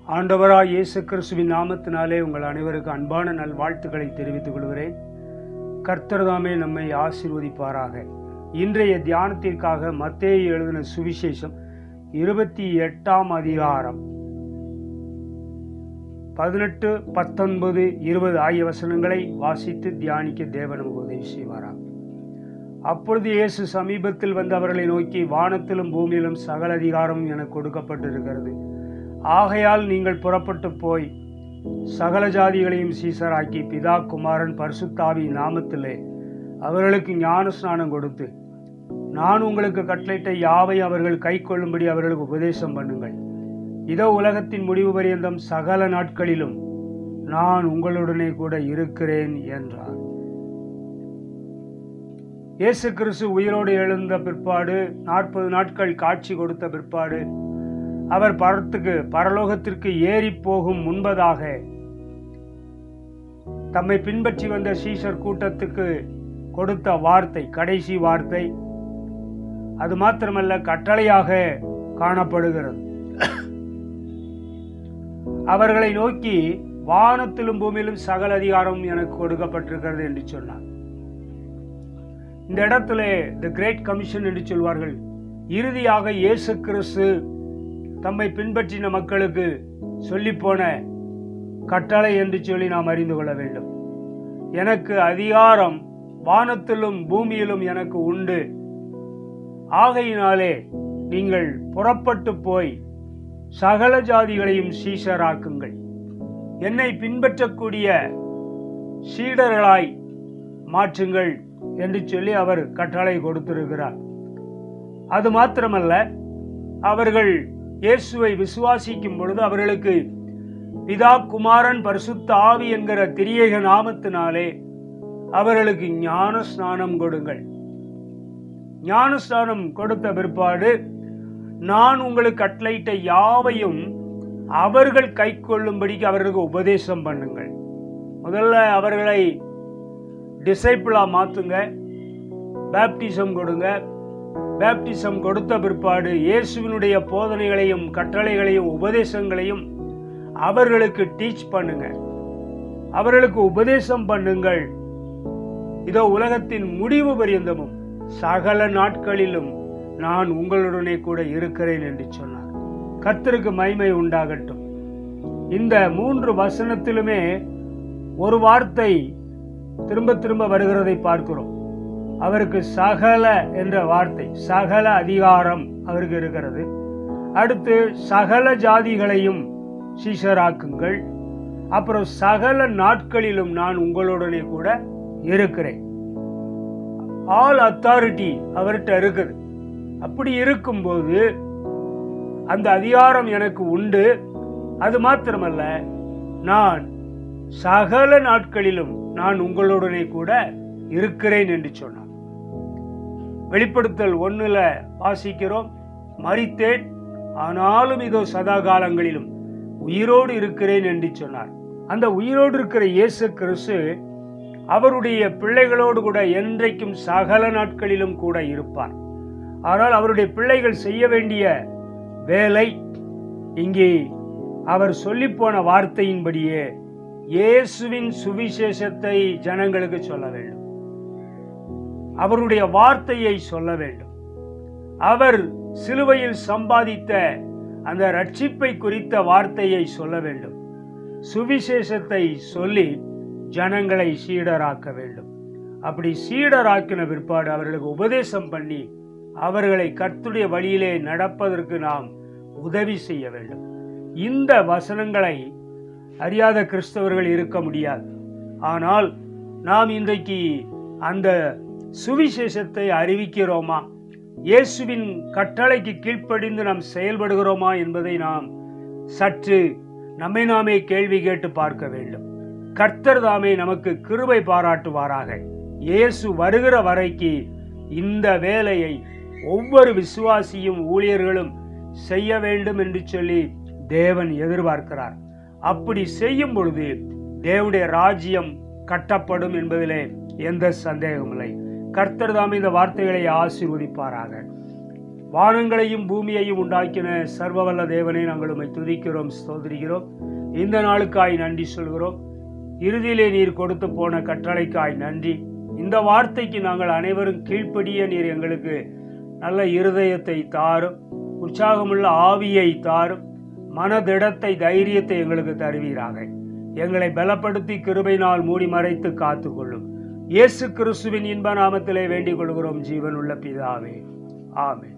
ஆண்டவராய் இயேசு கிறிஸ்துவின் நாமத்தினாலே உங்கள் அனைவருக்கு அன்பான நல்வாழ்த்துக்களை தெரிவித்துக் கொள்கிறேன். கர்த்தர் தாமே நம்மை ஆசீர்வதிப்பாராக. இன்றைய தியானத்திற்காக மத்தேயு எழுதின சுவிசேஷம் 28ஆம் அதிகாரம் 18, 19, 20 ஆகிய வசனங்களை வாசித்து தியானிக்க தேவன் நமக்கு உதவி செய்வாராக. அப்பொழுது இயேசு சமீபத்தில் வந்து அவர்களை நோக்கி, வானத்திலும் பூமியிலும் சகல அதிகாரமும் எனக்கு கொடுக்கப்பட்டிருக்கிறது. ஆகையால் நீங்கள் புறப்பட்டு போய் சகல ஜாதிகளையும் சீசராக்கி பிதா, குமாரன், பரிசுத்த ஆவியின் நாமத்திலே அவர்களுக்கு ஞான ஸ்நானம் கொடுத்து, நான் உங்களுக்கு கட்டளையிட்ட யாவை அவர்கள் கை கொள்ளும்படி அவர்களுக்கு உபதேசம் பண்ணுங்கள். இதோ உலகத்தின் முடிவு பரியந்தம் சகல நாட்களிலும் நான் உங்களுடனே கூட இருக்கிறேன் என்றார். இயேசு கிறிஸ்து உயிரோடு எழுந்த பிற்பாடு 40 நாட்கள் காட்சி கொடுத்த பிற்பாடு அவர் பரலோகத்திற்கு ஏறி போகும் முன்பதாக தம்மை பின்பற்றி வந்த சீஷர் கூட்டத்துக்கு கொடுத்த வார்த்தை, கடைசி வார்த்தை, அது மாத்திரமல்ல கட்டளையாக காணப்படுகிறது. அவர்களை நோக்கி, வானத்திலும் பூமியிலும் சகல அதிகாரம் எனக்கு கொடுக்கப்பட்டிருக்கிறது என்று சொன்னார். இந்த இடத்துல தி கிரேட் கமிஷன் என்று சொல்வார்கள். இறுதியாக இயேசு கிறிஸ்து தம்மை பின்பற்றின மக்களுக்கு சொல்லிப்போன கட்டளை என்று சொல்லி நாம் அறிந்து கொள்ள வேண்டும். எனக்கு அதிகாரம் வானத்திலும் பூமியிலும் எனக்கு உண்டு. ஆகையினாலே நீங்கள் புறப்பட்டு போய் சகல ஜாதிகளையும் சீஷராக்குங்கள். என்னை பின்பற்றக்கூடிய சீடர்களாய் மாற்றுங்கள் என்று சொல்லி அவர் கட்டளை கொடுத்திருக்கிறார். அது மாத்திரமல்ல, அவர்கள் இயேசுவை விசுவாசிக்கும் பொழுது அவர்களுக்கு பிதா, குமாரன், பரிசுத்த ஆவி என்கிற திரியேக நாமத்தினாலே அவர்களுக்கு ஞான ஸ்நானம் கொடுங்கள். ஞான ஸ்நானம் கொடுத்த பிற்பாடு, நான் உங்களுக்கு கட்டளையிட்ட யாவையும் அவர்கள் கை கொள்ளும்படிக்கு அவர்களுக்கு உபதேசம் பண்ணுங்கள். முதல்ல அவர்களை டிசைபிளா மாத்துங்க, பேப்டிசம் கொடுங்க. பேப்டிசம் கொடுத்த பிற்பாடு இயேசுவினுடைய போதனைகளையும் கட்டளைகளையும் உபதேசங்களையும் அவர்களுக்கு டீச் பண்ணுங்க, அவர்களுக்கு உபதேசம் பண்ணுங்கள். இதோ உலகத்தின் முடிவு பரியந்தமும் சகல நாட்களிலும் நான் உங்களுடனே கூட இருக்கிறேன் என்று சொன்னார். கர்த்தருக்கு மகிமை உண்டாகட்டும். இந்த 3 வசனத்திலுமே ஒரு வார்த்தை திரும்ப திரும்ப வருகிறதை பார்க்கிறோம். அவருக்கு சகல என்ற வார்த்தை, சகல அதிகாரம் அவருக்கு இருக்கிறது. அடுத்து சகல ஜாதிகளையும் சீஷராக்குங்கள். அப்புறம் சகல நாட்களிலும் நான் உங்களுடனே கூட இருக்கிறேன். ஆல் அத்தாரிட்டி அவர்கிட்ட இருக்குது. அப்படி இருக்கும்போது அந்த அதிகாரம் எனக்கு உண்டு. அது மாத்திரமல்ல, நான் சகல நாட்களிலும் நான் உங்களுடனே கூட இருக்கிறேன் என்று சொன்னார். வெளிப்படுத்தல் 1 வாசிக்கிறோம், மரித்தேன் ஆனாலும் இதோ சதா காலங்களிலும் உயிரோடு இருக்கிறேன் என்று சொன்னார். அந்த உயிரோடு இருக்கிற இயேசு கிறிஸ்து அவருடைய பிள்ளைகளோடு கூட என்றைக்கும் சகல நாட்களிலும் கூட இருப்பார். ஆனால் அவருடைய பிள்ளைகள் செய்ய வேண்டிய வேலை, இங்கே அவர் சொல்லிப்போன வார்த்தையின்படியே இயேசுவின் சுவிசேஷத்தை ஜனங்களுக்கு சொல்ல வேண்டும். அவருடைய வார்த்தையை சொல்ல வேண்டும். அவர் சிலுவையில் சம்பாதித்த அந்த ரட்சிப்பை குறித்த வார்த்தையை சொல்ல வேண்டும். சுவிசேஷத்தை சொல்லி ஜனங்களை சீடராக்க வேண்டும். அப்படி சீடராக்கின பிற்பாடு அவர்களுக்கு உபதேசம் பண்ணி அவர்களை கர்த்தருடைய வழியிலே நடப்பதற்கு நாம் உதவி செய்ய வேண்டும். இந்த வசனங்களை அறியாத கிறிஸ்தவர்கள் இருக்க முடியாது. ஆனால் நாம் இன்றைக்கு அந்த சுவிசேஷத்தை அறிவிக்கிறோமா, இயேசுவின் கட்டளைக்கு கீழ்ப்படிந்து நாம் செயல்படுகிறோமா என்பதை நாம் சற்று நம்மை நாமே கேள்வி கேட்டு பார்க்க வேண்டும். கர்த்தர் தாமே நமக்கு கிருபை பாராட்டுவாராக. இயேசு வருகிற வரைக்கு இந்த வேலையை ஒவ்வொரு விசுவாசியும் ஊழியர்களும் செய்ய வேண்டும் என்று சொல்லி தேவன் எதிர்பார்க்கிறார். அப்படி செய்யும் பொழுது தேவனுடைய ராஜ்யம் கட்டப்படும் என்பதிலே எந்த சந்தேகமில்லை. கர்த்தர் தாமே இந்த வார்த்தைகளை ஆசீர்வதிப்பாராக. வானங்களையும் பூமியையும் உண்டாக்கின சர்வவல்ல தேவனை நாங்கள் உம்மை துதிக்கிறோம், ஸ்தோத்திரிக்கிறோம். இந்த நாளுக்காய் நன்றி சொல்கிறோம். இறுதியிலே நீர் கொடுத்து போன கட்டளைக்காய் நன்றி. இந்த வார்த்தைக்கு நாங்கள் அனைவரும் கீழ்ப்படிய நீர் எங்களுக்கு நல்ல இருதயத்தை தாரும், உற்சாகமுள்ள ஆவியை தாரும், மனதிடத்தை தைரியத்தை எங்களுக்கு தருவீராக. எங்களை பலப்படுத்தி கிருபையினால் மூடி மறைத்து காத்துக்கொள்ளும். இயேசு கிறிஸ்துவின் இன்ப நாமத்திலே வேண்டிக் கொள்கிறோம் ஜீவனுள்ள பிதாவே, ஆமென்.